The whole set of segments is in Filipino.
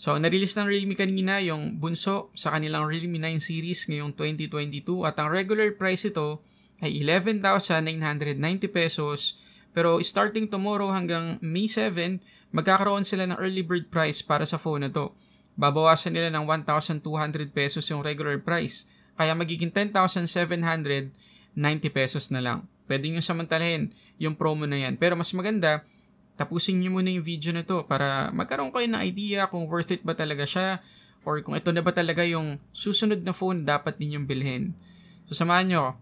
So, na-release ng Realme kanina yung bunso sa kanilang Realme 9 series ngayong 2022 at ang regular price ito ay 11,990 pesos. Pero starting tomorrow hanggang May 7, magkakaroon sila ng early bird price para sa phone na to. Babawasan nila ng 1,200 pesos yung regular price. Kaya magiging 10,790 pesos na lang. Pwede nyo samantalahin yung promo na yan. Pero mas maganda, tapusin nyo muna yung video na to para magkaroon kayo ng idea kung worth it ba talaga siya or kung ito na ba talaga yung susunod na phone dapat ninyong bilhin. So, samahan nyo ako.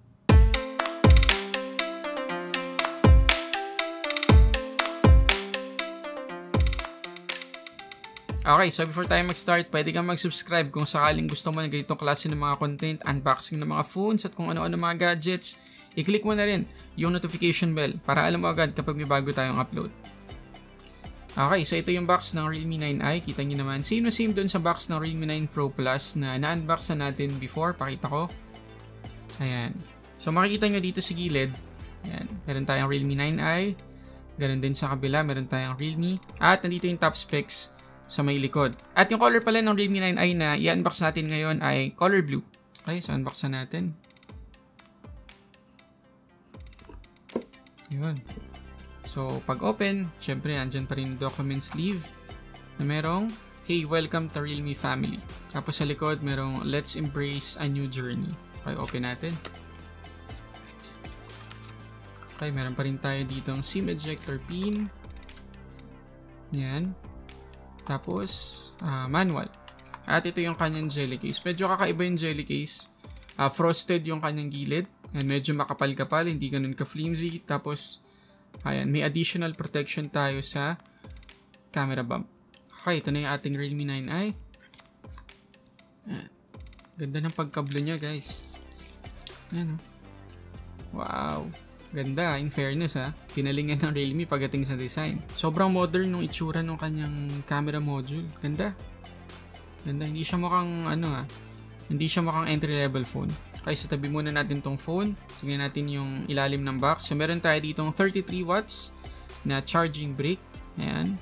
Okay, so before tayo mag-start, pwede kang mag-subscribe kung sakaling gusto mo na ganitong klase ng mga content, unboxing ng mga phones at kung ano-ano mga gadgets. I-click mo na rin yung notification bell para alam mo agad kapag may bago tayong upload. Okay, so ito yung box ng Realme 9i. Kita nyo naman, same na same dun sa box ng Realme 9 Pro Plus na na-unbox na natin before. Pakita ko. Ayan. So makikita nyo dito sa gilid, ayan, meron tayong Realme 9i. Ganon din sa kabila, meron tayong Realme. At nandito yung top specs sa may likod. At yung color pala ng Realme 9i na i-unbox natin ngayon ay color blue. Okay, so unbox na natin. Yun. So, pag open, syempre, andyan pa rin yung document sleeve na merong, hey, welcome to Realme family. Tapos sa likod, merong, let's embrace a new journey. Okay, open natin. Okay, meron pa rin tayo dito ang SIM ejector pin. Yan. Tapos, manual. At ito yung kanyang jelly case. Medyo kakaiba yung jelly case. Frosted yung kanyang gilid. And medyo makapal-kapal, hindi ganun ka-flimsy. Tapos, ayan, may additional protection tayo sa camera bump. Okay, ito na yung ating Realme 9i. Ayan. Ganda ng pagkablo niya, guys. Ayan, oh. Wow. Ganda, in fairness ha. Pinalingan ng Realme pagdating sa design. Sobrang modern yung itsura ng kanyang camera module. Ganda. Ganda, hindi siya mukhang hindi siya mukhang entry-level phone. Okay, so tabi muna natin tong phone. Tingnan natin yung ilalim ng box. So meron tayo ditong 33 watts na charging brick. Ayan.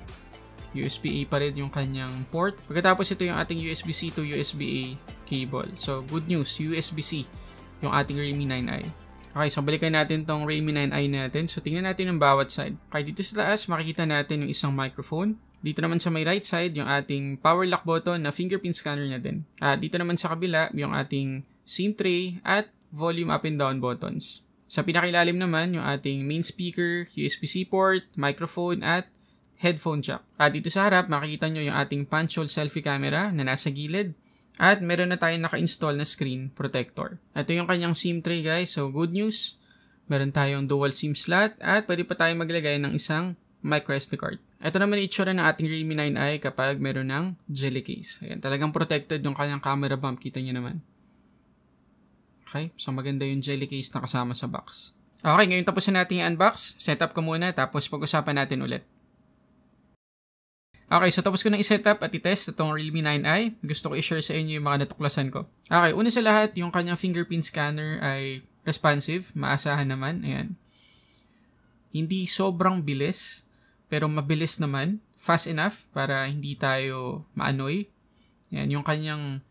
USB-A pa rin yung kanyang port. Pagkatapos ito yung ating USB-C to USB-A cable. So good news, USB-C yung ating Realme 9i. Okay, so balikan natin tong Realme 9i natin. So tingnan natin yung bawat side. Okay, dito sa taas makikita natin yung isang microphone. Dito naman sa may right side yung ating power lock button na fingerprint scanner na din. Dito naman sa kabila yung ating SIM tray at volume up and down buttons. Sa pinakailalim naman yung ating main speaker, USB-C port, microphone at headphone jack. Dito sa harap makikita nyo yung ating punch hole selfie camera na nasa gilid. At meron na tayong naka-install na screen protector. Ito yung kanyang SIM tray, guys. So, good news. Meron tayong dual SIM slot at pwede pa tayong maglagay ng isang microSD card. Ito naman yung itsura ng ating Realme 9i kapag meron ng jelly case. Ayan, talagang protected yung kanyang camera bump. Kita nyo naman. Okay, so maganda yung jelly case na kasama sa box. Okay, ngayon tapos na natin yung unbox. Setup ko muna tapos pag-usapan natin ulit. Okay, so tapos ko nang i-setup at i-test itong Realme 9i. Gusto ko i-share sa inyo yung mga natuklasan ko. Okay, una sa lahat, yung kanyang fingerprint scanner ay responsive. Maasahan naman. Ayan. Hindi sobrang bilis, pero mabilis naman. Fast enough para hindi tayo maanoy. Ayan, yung kanyang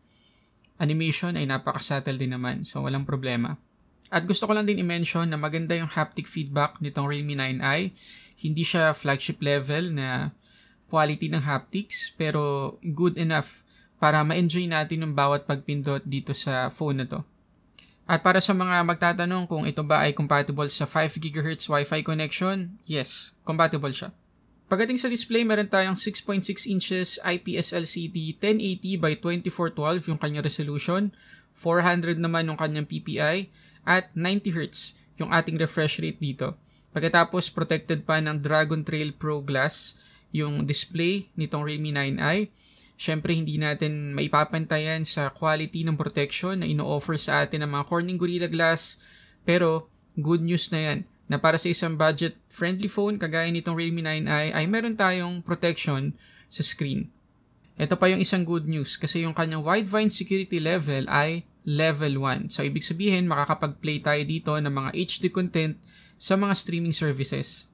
animation ay napaka-subtle din naman. So, walang problema. At gusto ko lang din i-mention na maganda yung haptic feedback nitong Realme 9i. Hindi siya flagship level na quality ng haptics, pero good enough para ma-enjoy natin yung bawat pagpindot dito sa phone na to. At para sa mga magtatanong kung ito ba ay compatible sa 5 GHz Wi-Fi connection, yes, compatible siya. Pagdating sa display, meron tayong 6.6 inches IPS LCD 1080 by 2412 yung kanyang resolution, 400 naman yung kanyang PPI, at 90 Hz yung ating refresh rate dito. Pagkatapos, protected pa ng Dragon Trail Pro Glass yung display nitong Realme 9i. Syempre, hindi natin maipapantayan sa quality ng protection na ino-offer sa atin ng mga Corning Gorilla Glass. Pero, good news na yan, na para sa isang budget-friendly phone kagaya nitong Realme 9i ay meron tayong protection sa screen. Ito pa yung isang good news kasi yung kanyang Widevine security level ay level 1. So, ibig sabihin, makakapag-play tayo dito ng mga HD content sa mga streaming services.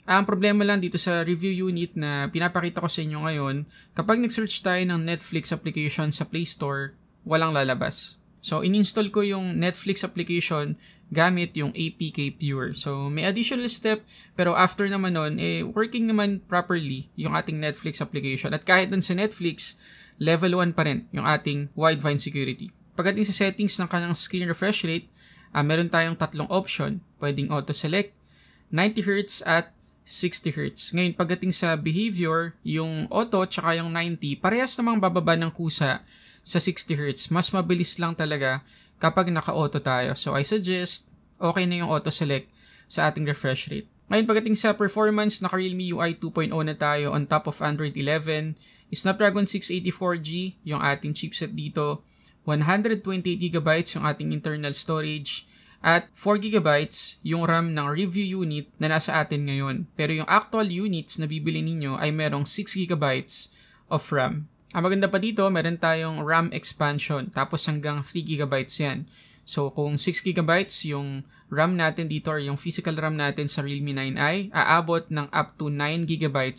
Ang problema lang dito sa review unit na pinapakita ko sa inyo ngayon, kapag nag-search tayo ng Netflix application sa Play Store, walang lalabas. So, in-install ko yung Netflix application gamit yung APK Pure. So, may additional step, pero after naman nun, working naman properly yung ating Netflix application. At kahit dun sa Netflix, level 1 pa rin yung ating Widevine security. Pagdating sa settings ng kanyang screen refresh rate, meron tayong tatlong option. Pwedeng auto-select, 90Hz at 60Hz. Ngayon, pagdating sa behavior, yung auto tsaka yung 90, parehas namang bababa ng kusa sa 60Hz. Mas mabilis lang talaga kapag naka-auto tayo. So, I suggest, okay na yung auto-select sa ating refresh rate. Ngayon, pagdating sa performance, naka-Realme UI 2.0 na tayo on top of Android 11. Snapdragon 684G, yung ating chipset dito. 128GB yung ating internal storage. At 4GB yung RAM ng review unit na nasa atin ngayon. Pero yung actual units na bibili ninyo ay merong 6GB of RAM. Ang maganda pa dito, meron tayong RAM expansion. Tapos hanggang 3GB yan. So kung 6GB yung RAM natin dito or yung physical RAM natin sa Realme 9i, aabot ng up to 9GB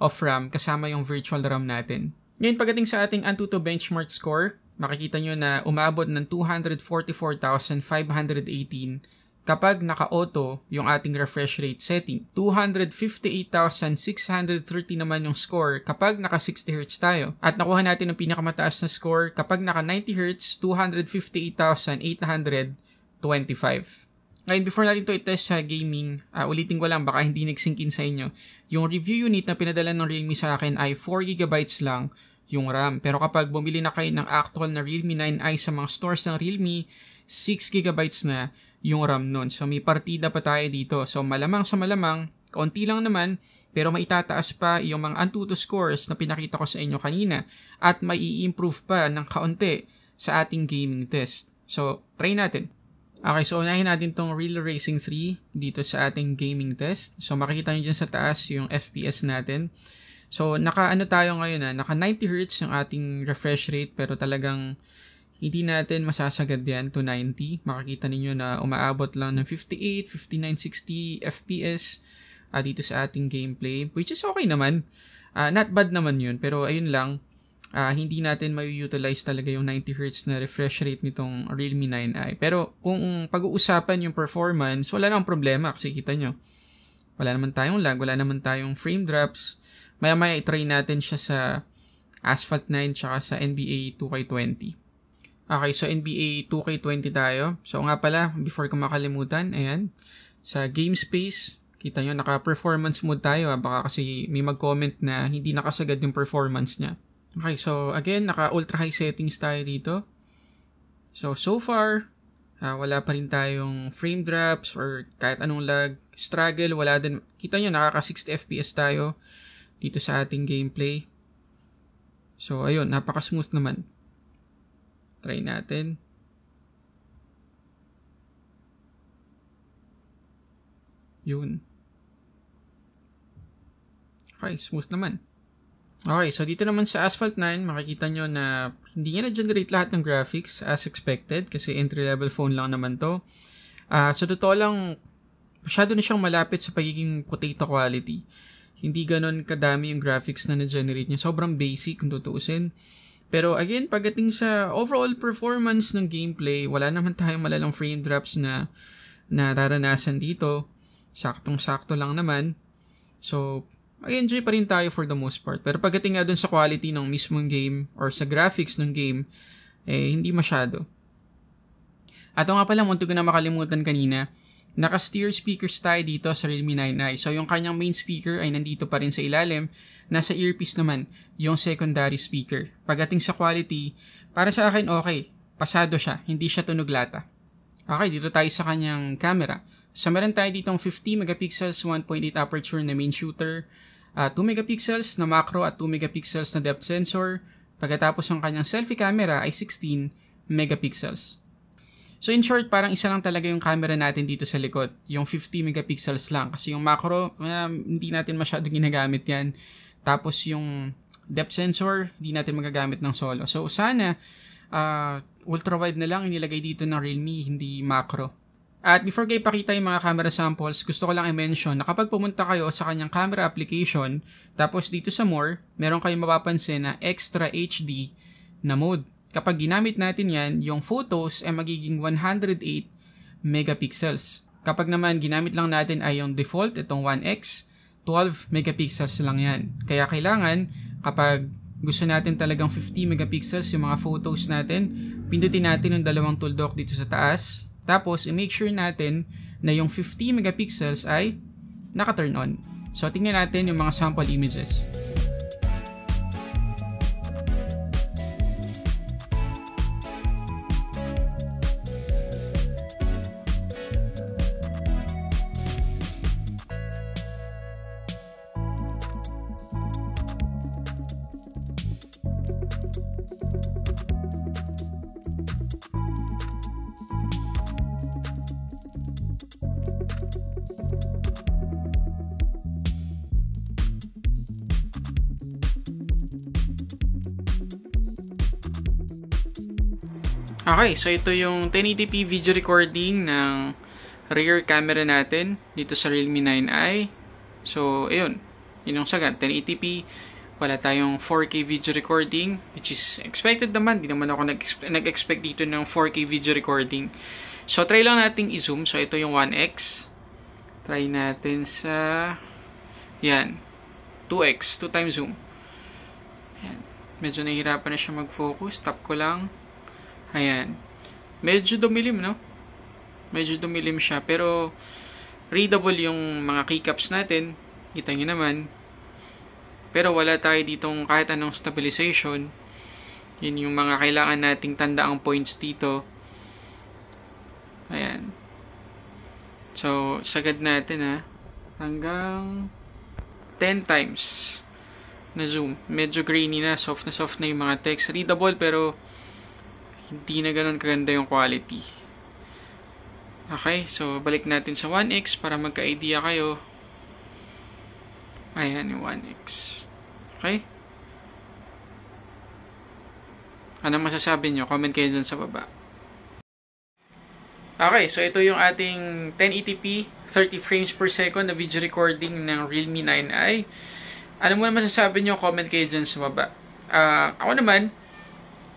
of RAM kasama yung virtual RAM natin. Ngayon pagdating sa ating Antutu benchmark score, makikita nyo na umabot ng 244,518 kapag naka-auto yung ating refresh rate setting. 258,630 naman yung score kapag naka 60Hz tayo. At nakuha natin ang pinakamataas na score kapag naka 90Hz, 258,825. Ngayon, before natin ito itest sa gaming, ulitin ko lang, baka hindi nag-sync in sa inyo. Yung review unit na pinadala ng Realme sa akin ay 4GB lang yung RAM. Pero kapag bumili na kayo ng actual na Realme 9i sa mga stores ng Realme, 6GB na yung RAM nun. So may partida pa tayo dito. So malamang sa malamang, kaunti lang naman, pero maitataas pa yung mga Antutu scores na pinakita ko sa inyo kanina. At may i-improve pa ng kaunti sa ating gaming test. So try natin. Okay, so unahin natin tong Real Racing 3 dito sa ating gaming test. So makikita nyo dyan sa taas yung FPS natin. So, naka ngayon naka 90Hz yung ating refresh rate pero talagang hindi natin masasagad yan to 90. Makikita ninyo na umaabot lang ng 58, 59, 60 FPS dito sa ating gameplay, which is okay naman. Not bad naman yun, pero ayun lang, hindi natin may-utilize talaga yung 90Hz na refresh rate nitong Realme 9i. Pero kung pag-uusapan yung performance, wala namang problema kasi kita nyo. Wala naman tayong lag, wala naman tayong frame drops. Maya-maya i-try natin siya sa Asphalt 9 tsaka sa NBA 2K20. Okay, so NBA 2K20 tayo. So nga pala, before ko makalimutan, ayan, sa game space, kita nyo, naka-performance mode tayo. Baka kasi may mag-comment na hindi nakasagad yung performance niya. Okay, so again, naka-ultra high settings tayo dito. So far, wala pa rin tayong frame drops or kahit anong lag. Struggle, wala din. Kita nyo, nakaka-60 FPS tayo dito sa ating gameplay. So, ayun, napaka-smooth naman. Try natin. Yun. Okay, smooth naman. Okay, so dito naman sa Asphalt 9, makikita nyo na hindi niya na-generate lahat ng graphics as expected kasi entry-level phone lang naman to. So, totoo lang, masyado na siyang malapit sa pagiging potato quality. Hindi ganon kadami yung graphics na na-generate niya. Sobrang basic kung tutuusin. Pero again, pagdating sa overall performance ng gameplay, wala naman tayong malalang frame drops na nararanasan dito. Saktong-sakto lang naman. So, mag-enjoy pa rin tayo for the most part. Pero pagdating nga dun sa quality ng mismong game or sa graphics ng game, hindi masyado. At nga pala, munti ko na makalimutan kanina, naka-steer speakers tayo dito sa Realme 9i. So, yung kanyang main speaker ay nandito pa rin sa ilalim. Nasa earpiece naman yung secondary speaker. Pagdating sa quality, para sa akin okay. Pasado siya. Hindi siya tunog lata. Okay, dito tayo sa kanyang camera. So, meron tayo ditong 50 megapixels, 1.8 aperture na main shooter, 2 megapixels na macro at 2 megapixels na depth sensor. Pagkatapos ng kanyang selfie camera ay 16 megapixels. So in short, parang isa lang talaga yung camera natin dito sa likod. Yung 50 megapixels lang. Kasi yung macro, hindi natin masyado ginagamit yan. Tapos yung depth sensor, hindi natin magagamit ng solo. So sana, ultra-wide na lang inilagay dito ng Realme, hindi macro. At before kayo ipakita yung mga camera samples, gusto ko lang i-mention na kapag pumunta kayo sa kanyang camera application, tapos dito sa more, meron kayong mapapansin na extra HD na mode. Kapag ginamit natin yan, yung photos ay magiging 108 megapixels. Kapag naman ginamit lang natin ay yung default, itong 1x, 12 megapixels lang yan. Kaya kailangan, kapag gusto natin talagang 50 megapixels yung mga photos natin, pindutin natin yung dalawang tuldok dito sa taas. Tapos, i-make sure natin na yung 50 megapixels ay naka-turn on. So, tingnan natin yung mga sample images. Okay, so ito yung 1080p video recording ng rear camera natin dito sa Realme 9i. So, ayun. Yun yung sagad. 1080p. Wala tayong 4K video recording, which is expected naman. Di naman ako nag-expect dito ng 4K video recording. So, try lang natin i-zoom. So, ito yung 1x. Try natin sa... Yan. 2x. 2 times zoom. Yan. Medyo nahihirapan na siya mag-focus. Tap ko lang. Ayan. Medyo dumilim, no? Medyo dumilim siya. Pero, readable yung mga keycaps natin. Kita nyo naman. Pero wala tayo ditong kahit anong stabilization. Yun yung mga kailangan nating tandaang points dito. Ayan. So, sagad natin, ha. Hanggang 10 times na zoom. Medyo grainy na. Soft na yung mga text. Readable, pero hindi na ganun kaganda yung quality. Okay, so balik natin sa 1x para magka-idea kayo. Ayan yung 1x. Okay? Anong masasabi nyo? Comment kayo dyan sa baba. Okay, so ito yung ating 1080p 30 frames per second na video recording ng Realme 9i. Ano mo na masasabi nyo? Comment kayo dyan sa baba. Ako naman,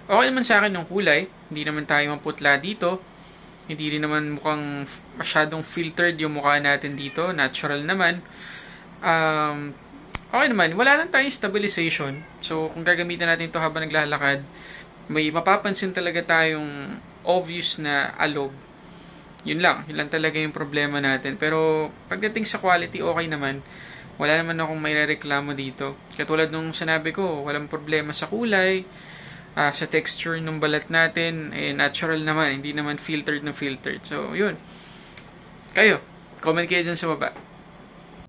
okay naman sa akin yung kulay. Hindi naman tayo maputla dito. Hindi rin naman mukhang masyadong filtered yung mukha natin dito. Natural naman. Okay naman. Wala lang tayong stabilization. So, kung gagamitin natin ito habang naglalakad, may mapapansin talaga tayong obvious na alog. Yun lang. Yun lang talaga yung problema natin. Pero, pagdating sa quality, okay naman. Wala naman akong may reklamo dito. Katulad nung sinabi ko, walang problema sa kulay. Sa texture ng balat natin, natural naman, hindi naman filtered na filtered. So, yun. Kayo, comment kayo dyan sa baba.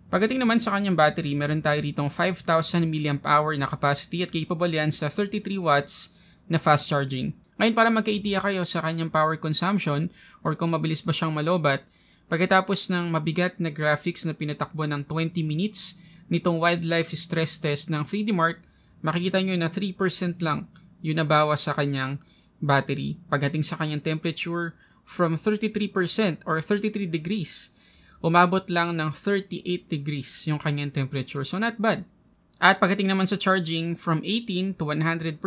Pagdating naman sa kanyang battery, meron tayo ritong 5,000 mAh na capacity at capable yan sa 33 watts na fast charging. Ngayon, para magka-idea kayo sa kanyang power consumption or kung mabilis ba siyang malobat, pagkatapos ng mabigat na graphics na pinatakbo ng 20 minutes nitong wildlife stress test ng 3D Mark, makikita nyo na 3% lang yung nabawas sa kanyang battery. Pagdating sa kanyang temperature, from 33% or 33 degrees, umabot lang ng 38 degrees yung kanyang temperature. So, not bad. At pagdating naman sa charging, from 18 to 100%,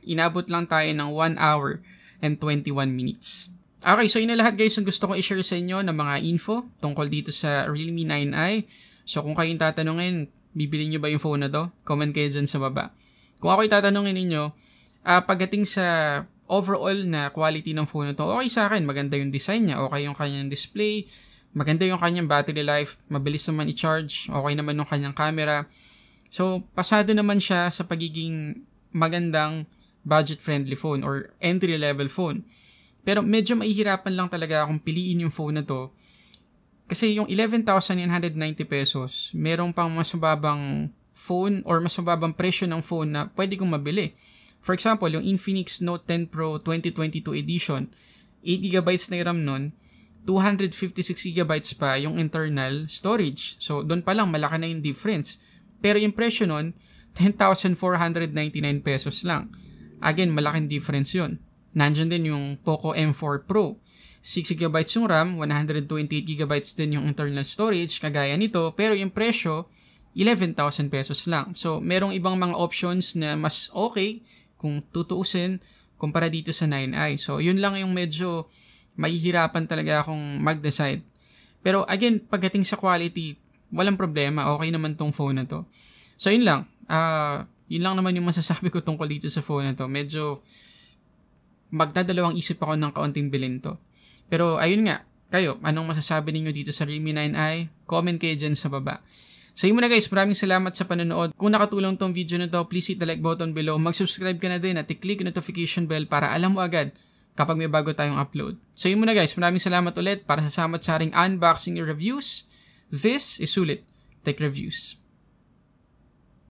inabot lang tayo ng 1 hour and 21 minutes. Okay, so yun na lahat guys ang gusto kong i-share sa inyo ng mga info tungkol dito sa Realme 9i. So, kung kayong tatanungin, bibili nyo ba yung phone na to? Comment kayo dyan sa baba. Kung ako'y tatanungin ninyo, pagdating sa overall na quality ng phone na to, okay sa akin. Maganda yung design niya, okay yung kanyang display, maganda yung kanyang battery life, mabilis naman i-charge, okay naman yung kanyang camera. So, pasado naman siya sa pagiging magandang budget-friendly phone or entry-level phone. Pero medyo mahihirapan lang talaga akong piliin yung phone na to. Kasi yung 11,990 pesos, merong pang mas mababang phone or mas mababang presyo ng phone na pwede kong mabili. For example, yung Infinix Note 10 Pro 2022 edition, 8GB na yung RAM nun, 256GB pa yung internal storage. So, doon pa lang malaki na yung difference. Pero yung presyo nun, 10,499 pesos lang. Again, malaking difference yun. Nandiyan din yung Poco M4 Pro 6GB yung RAM, 128GB din yung internal storage, kagaya nito, pero yung presyo, 11,000 pesos lang. So, merong ibang mga options na mas okay kung tutuusin kumpara dito sa 9i. So, yun lang yung medyo mahihirapan talaga akong mag-decide. Pero again, pagdating sa quality, walang problema. Okay naman tong phone na to. So, yun lang. Yun lang naman yung masasabi ko tungkol dito sa phone na to. Medyo magdadalawang isip ako ng kaunting bilhin to. Pero ayun nga, kayo, anong masasabi ninyo dito sa Realme 9i? Comment kayo dyan sa baba. So yun muna guys, maraming salamat sa panonood. Kung nakatulong tong video na to, please hit the like button below. Mag-subscribe ka na din at i-click yung notification bell para alam mo agad kapag may bago tayong upload. So yun muna guys, maraming salamat ulit para sa samat sa ating unboxing reviews. This is Sulit Tech Reviews.